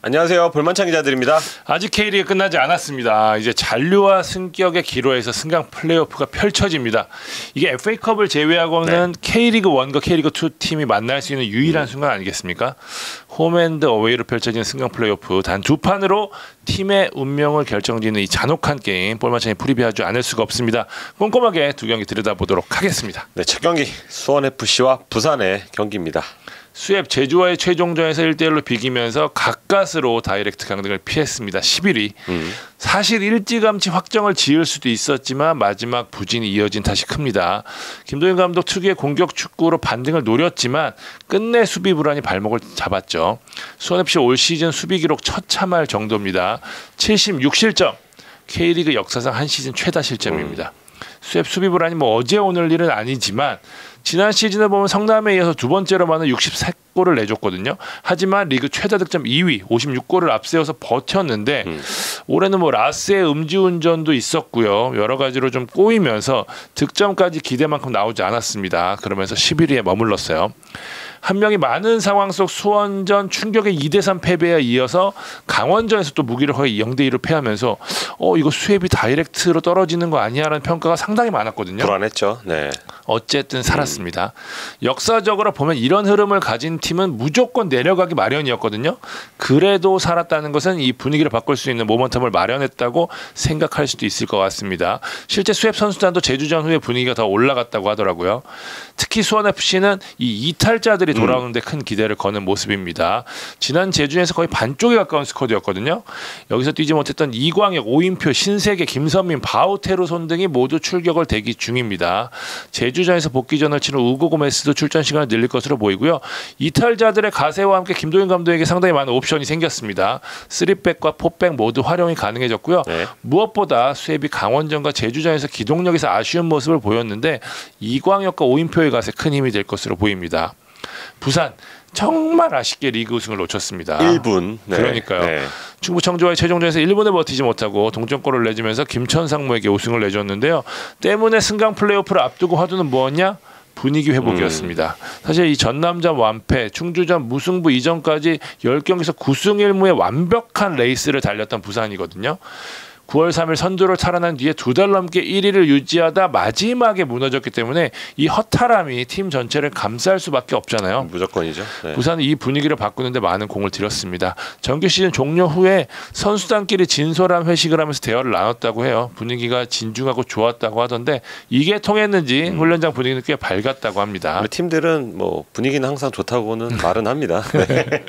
안녕하세요. 볼만찬 기자들입니다. 아직 K리그 끝나지 않았습니다. 이제 잔류와 승격의 기로에서 승강 플레이오프가 펼쳐집니다. 이게 FA컵을 제외하고는 K리그 1과 K리그 2 팀이 만날 수 있는 유일한 순간 아니겠습니까? 홈앤드 어웨이로 펼쳐지는 승강 플레이오프 단 두 판으로 팀의 운명을 결정짓는 이 잔혹한 게임, 볼만찬이 프리뷰하지 않을 수가 없습니다. 꼼꼼하게 두 경기 들여다보도록 하겠습니다. 네, 첫 경기 수원FC와 부산의 경기입니다. 수협 제주와의 최종전에서 1대1로 비기면서 가까스로 다이렉트 강등을 피했습니다. 11위. 사실 일찌감치 확정을 지을 수도 있었지만 마지막 부진이 이어진 탓이 큽니다. 김도현 감독 특유의 공격 축구로 반등을 노렸지만 끝내 수비 불안이 발목을 잡았죠. 수원FC 올 시즌 수비 기록 처참할 정도입니다. 76실점. K리그 역사상 한 시즌 최다 실점입니다. 수협 수비 불안이 어제 오늘 일은 아니지만 지난 시즌을 보면 성남에 이어서 두 번째로 많은 63골을 내줬거든요. 하지만 리그 최다 득점 2위 56골을 앞세워서 버텼는데 올해는 라스의 음주운전도 있었고요. 여러 가지로 좀 꼬이면서 득점까지 기대만큼 나오지 않았습니다. 그러면서 11위에 머물렀어요. 한 명이 많은 상황 속 수원전 충격의 2대3 패배에 이어서 강원전에서 또 무기력하게 0대2로 패하면서 이거 수협이 다이렉트로 떨어지는 거 아니야라는 평가가 상당히 많았거든요. 불안했죠. 네. 어쨌든 살았습니다. 역사적으로 보면 이런 흐름을 가진 팀은 무조건 내려가기 마련이었거든요. 그래도 살았다는 것은 이 분위기를 바꿀 수 있는 모멘텀을 마련했다고 생각할 수도 있을 것 같습니다. 실제 수협 선수단도 제주전 후에 분위기가 더 올라갔다고 하더라고요. 특히 수원FC는 이 이탈자들이 돌아오는데 큰 기대를 거는 모습입니다. 지난 제주에서 거의 반쪽에 가까운 스쿼드였거든요. 여기서 뛰지 못했던 이광혁, 오인표, 신세계, 김선민, 바우테루 손 등이 모두 출격을 대기 중입니다. 제주전에서 복귀전을 치는 우고 고메스도 출전 시간을 늘릴 것으로 보이고요. 이탈자들의 가세와 함께 김도현 감독에게 상당히 많은 옵션이 생겼습니다. 3백과 4백 모두 활용이 가능해졌고요. 네. 무엇보다 수협이 강원전과 제주전에서 기동력에서 아쉬운 모습을 보였는데 이광혁과 오인표의 가세 큰 힘이 될 것으로 보입니다. 부산 정말 아쉽게 리그 우승을 놓쳤습니다. 1분. 네. 그러니까요. 네. 충북 청주와의 최종전에서 1분에 버티지 못하고 동점골을 내주면서 김천상무에게 우승을 내줬는데요. 때문에 승강 플레이오프를 앞두고 화두는 뭐였냐? 분위기 회복이었습니다. 사실 이 전남전 완패, 충주전 무승부 이전까지 10경기에서 9승 1무의 완벽한 레이스를 달렸던 부산이거든요. 9월 3일 선두를 탈환한 뒤에 두 달 넘게 1위를 유지하다 마지막에 무너졌기 때문에 이 허탈함이 팀 전체를 감쌀 수밖에 없잖아요. 무조건이죠. 네. 부산은 이 분위기를 바꾸는데 많은 공을 들였습니다. 정규 시즌 종료 후에 선수단끼리 진솔한 회식을 하면서 대화를 나눴다고 해요. 분위기가 진중하고 좋았다고 하던데 이게 통했는지 훈련장 분위기는 꽤 밝았다고 합니다. 우리 팀들은 분위기는 항상 좋다고는 말은 합니다. 네.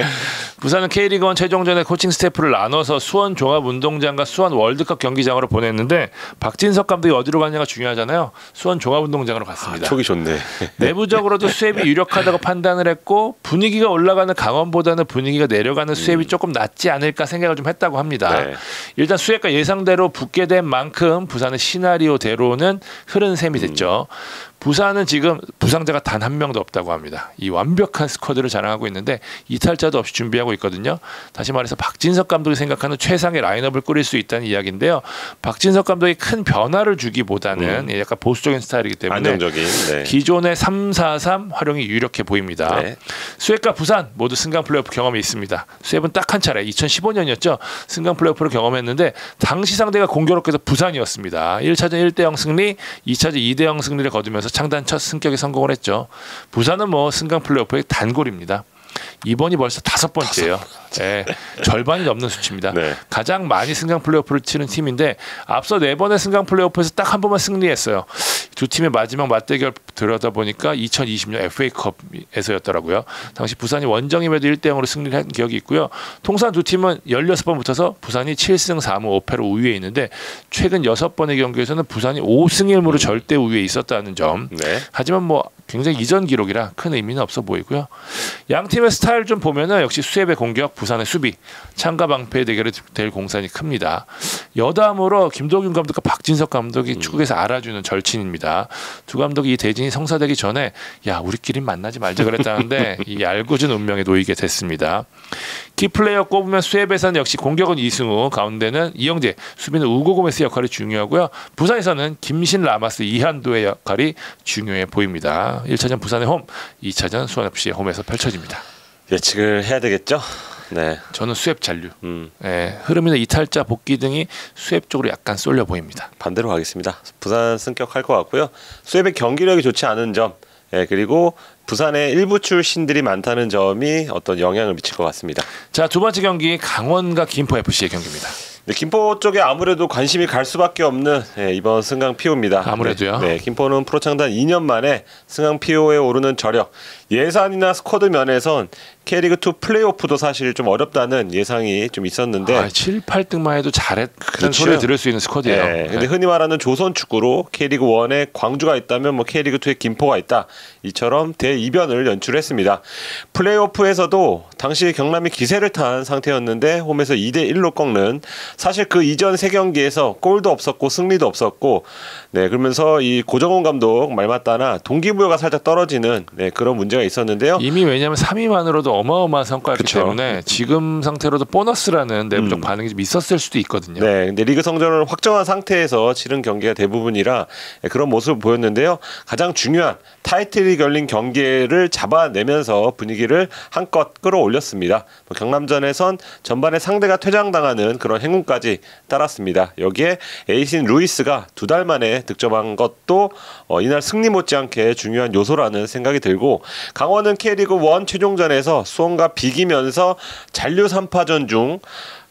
부산은 K리그1 최종전에 코칭 스태프를 나눠서 수원 종합운동장과 수원 월드컵 경기장으로 보냈는데 박진석 감독이 어디로 갔냐가 중요하잖아요. 수원 종합운동장으로 갔습니다. 촉이 좋네. 내부적으로도 수협이 유력하다고 판단을 했고 분위기가 올라가는 강원보다는 분위기가 내려가는 수협이 조금 낫지 않을까 생각을 좀 했다고 합니다. 네. 일단 수협과 예상대로 붙게 된 만큼 부산의 시나리오대로는 흐른 셈이 됐죠. 부산은 지금 부상자가 단 한 명도 없다고 합니다. 이 완벽한 스쿼드를 자랑하고 있는데 이탈자도 없이 준비하고 있거든요. 다시 말해서 박진석 감독이 생각하는 최상의 라인업을 꾸릴 수 있다는 이야기인데요. 박진석 감독이 큰 변화를 주기보다는 약간 보수적인 스타일이기 때문에 안정적인, 네. 기존의 3-4-3 활용이 유력해 보입니다. 네. 수협과 부산 모두 승강 플레이오프 경험이 있습니다. 수협은 딱 한 차례 2015년이었죠. 승강 플레이오프를 경험했는데 당시 상대가 공교롭게도 부산이었습니다. 1차전 1대0 승리, 2차전 2대0 승리를 거두면서 창단 첫 승격에 성공을 했죠. 부산은 승강 플레이오프의 단골입니다. 이번이 벌써 5번째예요. 네, 절반이 넘는 수치입니다. 네. 가장 많이 승강 플레이오프를 치는 팀인데 앞서 4번의 승강 플레이오프에서 딱 한 번만 승리했어요. 두 팀의 마지막 맞대결 들여다보니까 2020년 FA컵에서였더라고요. 당시 부산이 원정임에도 1대0으로 승리를 한 기억이 있고요. 통산 두 팀은 16번 붙어서 부산이 7승 4무 5패로 우위에 있는데 최근 6번의 경기에서는 부산이 5승 1무로 절대 우위에 있었다는 점. 네. 하지만 굉장히 이전 기록이라 큰 의미는 없어 보이고요. 양 팀의 스타일 좀 보면은 역시 수협의 공격, 부산의 수비, 창과 방패의 대결이 될 공산이 큽니다. 여담으로 김도균 감독과 박진석 감독이 축구에서 알아주는 절친입니다. 두 감독이 이 대진이 성사되기 전에 우리끼리 만나지 말자 그랬다는데 이 알고준 운명에 놓이게 됐습니다. 키플레이어 꼽으면 수협에서는 역시 공격은 이승우, 가운데는 이영재, 수비는 우고 고메스 역할이 중요하고요. 부산에서는 김신, 라마스, 이한도의 역할이 중요해 보입니다. 1차전 부산의 홈, 2차전 수원FC의 홈에서 펼쳐집니다. 예측을 해야 되겠죠? 네. 저는 수협 잔류. 흐름이나 이탈자 복귀 등이 수협 쪽으로 약간 쏠려 보입니다. 반대로 가겠습니다. 부산 승격할 것 같고요. 수협의 경기력이 좋지 않은 점, 그리고 부산의 일부 출신들이 많다는 점이 어떤 영향을 미칠 것 같습니다. 자, 두 번째 경기 강원과 김포 FC의 경기입니다. 네, 김포 쪽에 아무래도 관심이 갈 수밖에 없는 이번 승강 피오입니다. 아무래도요. 네, 김포는 프로 창단 2년 만에 승강 피오에 오르는 저력, 예산이나 스쿼드 면에선 K리그2 플레이오프도 사실 좀 어렵다는 예상이 좀 있었는데 7, 8등만 해도 잘했다는 그렇죠. 소리를 들을 수 있는 스쿼드예요. 네, 근데 흔히 말하는 조선 축구로 K리그1에 광주가 있다면 뭐 K리그2에 김포가 있다. 이처럼 대이변을 연출했습니다. 플레이오프에서도 당시 경남이 기세를 탄 상태였는데 홈에서 2대1로 꺾는, 사실 그 이전 3경기에서 골도 없었고 승리도 없었고, 그러면서 이 고정훈 감독 말 맞다나 동기부여가 살짝 떨어지는 그런 문제가 있었는데요. 이미 왜냐하면 3위만으로도 어마어마한 성과였기 그쵸. 때문에 지금 상태로도 보너스라는 내부적 반응이 좀 있었을 수도 있거든요. 네, 근데 리그 성적을 확정한 상태에서 치른 경기가 대부분이라 그런 모습을 보였는데요. 가장 중요한 타이틀이 걸린 경기를 잡아내면서 분위기를 한껏 끌어올렸습니다. 경남전에선 전반에 상대가 퇴장당하는 그런 행운까지 따랐습니다. 여기에 에이신 루이스가 2달 만에 득점한 것도 이날 승리 못지않게 중요한 요소라는 생각이 들고, 강원은 K리그1 최종전에서 수원과 비기면서 잔류 3파전 중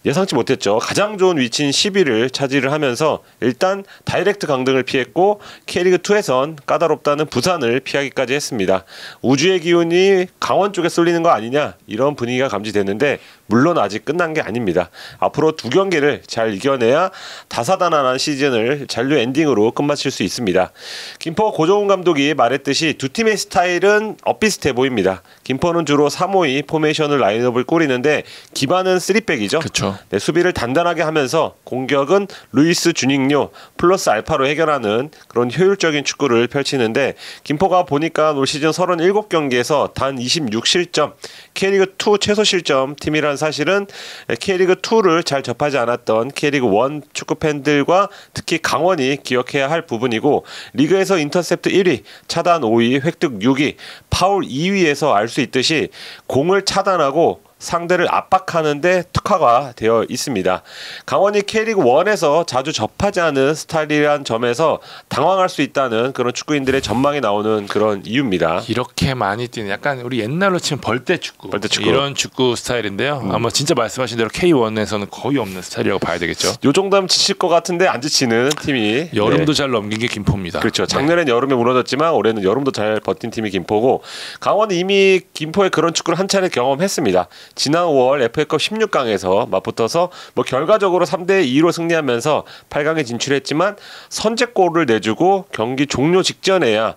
예상치 못했죠. 가장 좋은 위치인 10위를 차지를 하면서 일단 다이렉트 강등을 피했고 K리그2에선 까다롭다는 부산을 피하기까지 했습니다. 우주의 기운이 강원 쪽에 쏠리는 거 아니냐, 이런 분위기가 감지됐는데 물론 아직 끝난 게 아닙니다. 앞으로 2경기를 잘 이겨내야 다사다난한 시즌을 잔류 엔딩으로 끝마칠 수 있습니다. 김포 고정훈 감독이 말했듯이 두 팀의 스타일은 엇비슷해 보입니다. 김포는 주로 3-5-2 포메이션을 라인업을 꾸리는데 기반은 3백이죠. 그렇죠. 네, 수비를 단단하게 하면서 공격은 루이스 주닝요 플러스 알파로 해결하는 그런 효율적인 축구를 펼치는데, 김포가 보니까 올 시즌 37경기에서 단 26실점, K리그2 최소 실점 팀이란 사실은 K리그2를 잘 접하지 않았던 K리그1 축구 팬들과 특히 강원이 기억해야 할 부분이고, 리그에서 인터셉트 1위, 차단 5위, 획득 6위, 파울 2위에서 알 수 있듯이 공을 차단하고 상대를 압박하는데 특화가 되어 있습니다. 강원이 K리그1에서 자주 접하지 않은 스타일이란 점에서 당황할 수 있다는 그런 축구인들의 전망이 나오는 그런 이유입니다. 이렇게 많이 뛰는 약간 우리 옛날로 치면 벌떼 축구 이런 축구 스타일인데요. 아마 진짜 말씀하신 대로 K1에서는 거의 없는 스타일이라고 봐야 되겠죠. 요 정도면 지칠 것 같은데 안 지치는 팀이 여름도 잘 넘긴 게 김포입니다. 그렇죠. 작년엔 여름에 무너졌지만 올해는 여름도 잘 버틴 팀이 김포고, 강원은 이미 김포의 그런 축구를 한 차례 경험했습니다. 지난 5월 FA컵 16강에서 맞붙어서 결과적으로 3대2로 승리하면서 8강에 진출했지만 선제골을 내주고 경기 종료 직전에야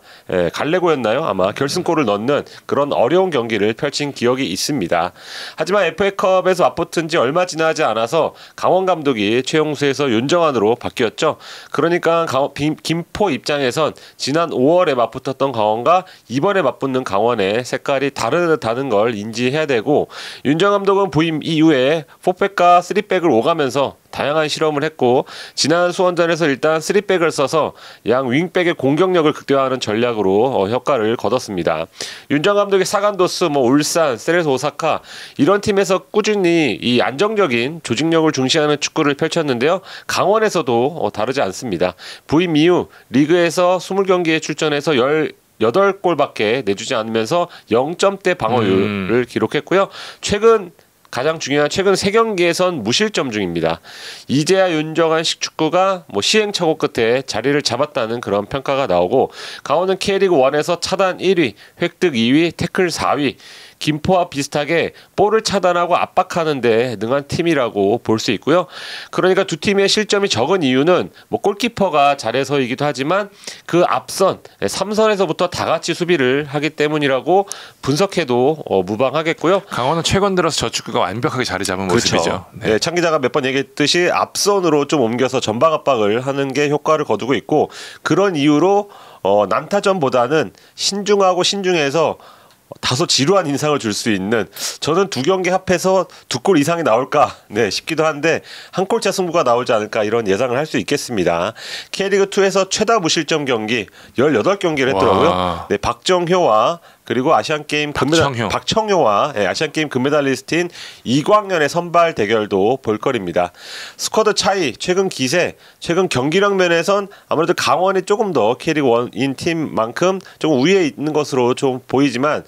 갈레고였나요? 아마 결승골을 넣는 그런 어려운 경기를 펼친 기억이 있습니다. 하지만 FA컵에서 맞붙은 지 얼마 지나지 않아서 강원 감독이 최용수에서 윤정환으로 바뀌었죠. 그러니까 김포 입장에선 지난 5월에 맞붙었던 강원과 이번에 맞붙는 강원의 색깔이 다르다는 걸 인지해야 되고, 윤정환 감독은 부임 이후에 4백과 3백을 오가면서 다양한 실험을 했고, 지난 수원전에서 일단 3백을 써서 양 윙백의 공격력을 극대화하는 전략으로 효과를 거뒀습니다. 윤정 감독의 사간도스, 울산, 세레스 오사카 이런 팀에서 꾸준히 이 안정적인 조직력을 중시하는 축구를 펼쳤는데요. 강원에서도 다르지 않습니다. 부임 이후 리그에서 20경기에 출전해서 8골밖에 내주지 않으면서 0점대 방어율을 기록했고요. 가장 중요한 최근 3경기에선 무실점 중입니다. 이제야 윤정한 식축구가 시행착오 끝에 자리를 잡았다는 그런 평가가 나오고, 강원은 K리그1에서 차단 1위, 획득 2위, 태클 4위, 김포와 비슷하게 볼을 차단하고 압박하는 데 능한 팀이라고 볼 수 있고요. 그러니까 두 팀의 실점이 적은 이유는 골키퍼가 잘해서이기도 하지만 그 앞선 3선에서부터 다 같이 수비를 하기 때문이라고 분석해도 무방하겠고요. 강원은 최근 들어서 저 축구가 완벽하게 자리 잡은 모습이죠. 네, 창 기자가 몇 번 얘기했듯이 앞선으로 좀 옮겨서 전방 압박을 하는 게 효과를 거두고 있고, 그런 이유로 난타전보다는 신중해서 다소 지루한 인상을 줄 수 있는, 저는 2경기 합해서 2골 이상이 나올까 싶기도 한데 한 골차 승부가 나오지 않을까, 이런 예상을 할 수 있겠습니다. K리그2에서 최다 무실점 경기 18경기를 했더라고요. 박정효와 그리고 아시안 게임 박청효와 아시안 게임 금메달리스트인 이광현의 선발 대결도 볼거리입니다. 스쿼드 차이, 최근 기세, 최근 경기력 면에선 아무래도 강원이 조금 더 캐릭 원인 팀만큼 좀 위에 있는 것으로 좀 보이지만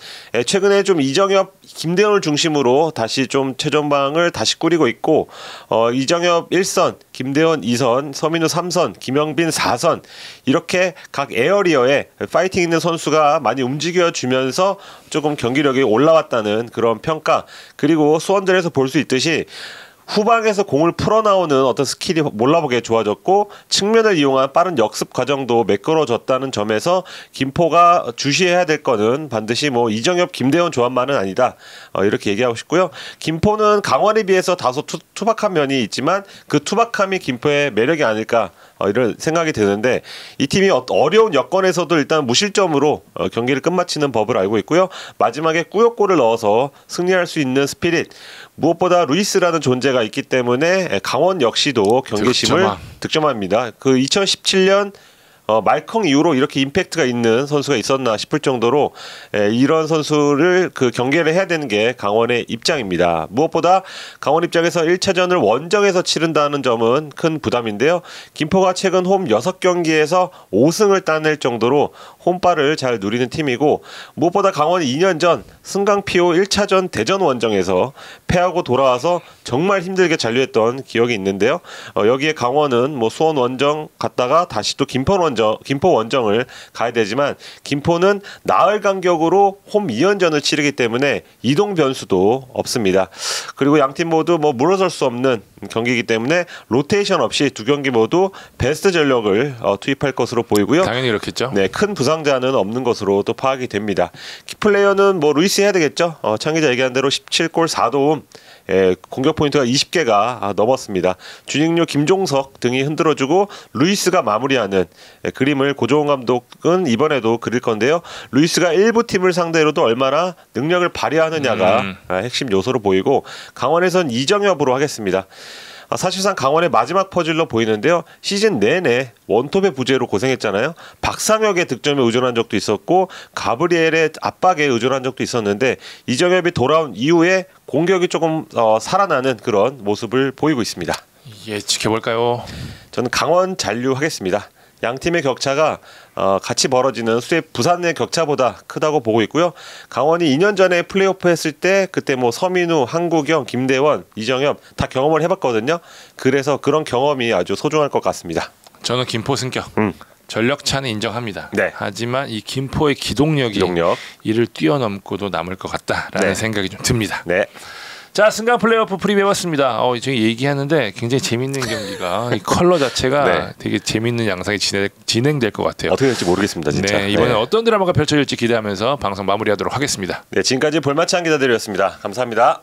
최근에 좀 이정엽, 김대현을 중심으로 다시 좀 최전방을 다시 꾸리고 있고 이정엽 1선, 김대현 2선, 서민우 3선, 김영빈 4선 이렇게 각 에어리어에 파이팅 있는 선수가 많이 움직여주면서 조금 경기력이 올라왔다는 그런 평가. 그리고 수원전에서 볼 수 있듯이 후방에서 공을 풀어나오는 어떤 스킬이 몰라보게 좋아졌고 측면을 이용한 빠른 역습 과정도 매끄러졌다는 점에서 김포가 주시해야 될 거는 반드시 뭐 이정엽, 김대현 조합만은 아니다. 이렇게 얘기하고 싶고요. 김포는 강원에 비해서 다소 투박한 면이 있지만 그 투박함이 김포의 매력이 아닐까 이런 생각이 드는데 이 팀이 어려운 여건에서도 일단 무실점으로 경기를 끝마치는 법을 알고 있고요. 마지막에 꾸역골을 넣어서 승리할 수 있는 스피릿, 무엇보다 루이스라는 존재가 있기 때문에 강원 역시도 경계심을 득점합니다. 그 2017년 말컹 이후로 이렇게 임팩트가 있는 선수가 있었나 싶을 정도로 이런 선수를 그 경계를 해야 되는 게 강원의 입장입니다. 무엇보다 강원 입장에서 1차전을 원정에서 치른다는 점은 큰 부담인데요. 김포가 최근 홈 6경기에서 5승을 따낼 정도로 홈발을 잘 누리는 팀이고 무엇보다 강원이 2년 전 승강피오 1차전 대전 원정에서 패하고 돌아와서 정말 힘들게 잔류했던 기억이 있는데요. 여기에 강원은 뭐 수원 원정 갔다가 다시 또 김포 원정을 가야 되지만 김포는 나흘 간격으로 홈 2연전을 치르기 때문에 이동 변수도 없습니다. 그리고 양팀 모두 뭐 물러설 수 없는 경기이기 때문에 로테이션 없이 두 경기 모두 베스트 전력을 투입할 것으로 보이고요. 당연히 그렇겠죠. 네, 큰 부상자는 없는 것으로 또 파악이 됩니다. 키플레이어는 뭐 루이스 해야 되겠죠. 창기자 얘기한 대로 17골 4도움. 공격 포인트가 20개가 넘었습니다. 준익료, 김종석 등이 흔들어주고 루이스가 마무리하는 그림을 고종원 감독은 이번에도 그릴 건데요. 루이스가 일부 팀을 상대로도 얼마나 능력을 발휘하느냐가 핵심 요소로 보이고 강원에선 이정엽으로 하겠습니다. 사실상 강원의 마지막 퍼즐로 보이는데요. 시즌 내내 원톱의 부재로 고생했잖아요. 박상혁의 득점에 의존한 적도 있었고 가브리엘의 압박에 의존한 적도 있었는데 이정엽이 돌아온 이후에 공격이 조금 살아나는 그런 모습을 보이고 있습니다. 예, 지켜볼까요? 저는 강원 잔류하겠습니다. 양 팀의 격차가 같이 벌어지는 수협 부산의 격차보다 크다고 보고 있고요. 강원이 2년 전에 플레이오프 했을 때 그때 뭐 서민우, 한국영, 김대원, 이정엽 다 경험을 해봤거든요. 그래서 그런 경험이 아주 소중할 것 같습니다. 저는 김포 승격. 전력 차는 인정합니다. 네. 하지만 이 김포의 기동력이 이를 뛰어넘고도 남을 것 같다라는 생각이 좀 듭니다. 네. 자, 승강 플레이오프 프리뷰해봤습니다. 저희 얘기하는데 굉장히 재밌는 경기가 이 컬러 자체가 되게 재밌는 양상이 진행될 것 같아요. 어떻게 될지 모르겠습니다, 진짜. 네, 이번에 어떤 드라마가 펼쳐질지 기대하면서 방송 마무리하도록 하겠습니다. 네, 지금까지 볼마찬 기자들이었습니다. 감사합니다.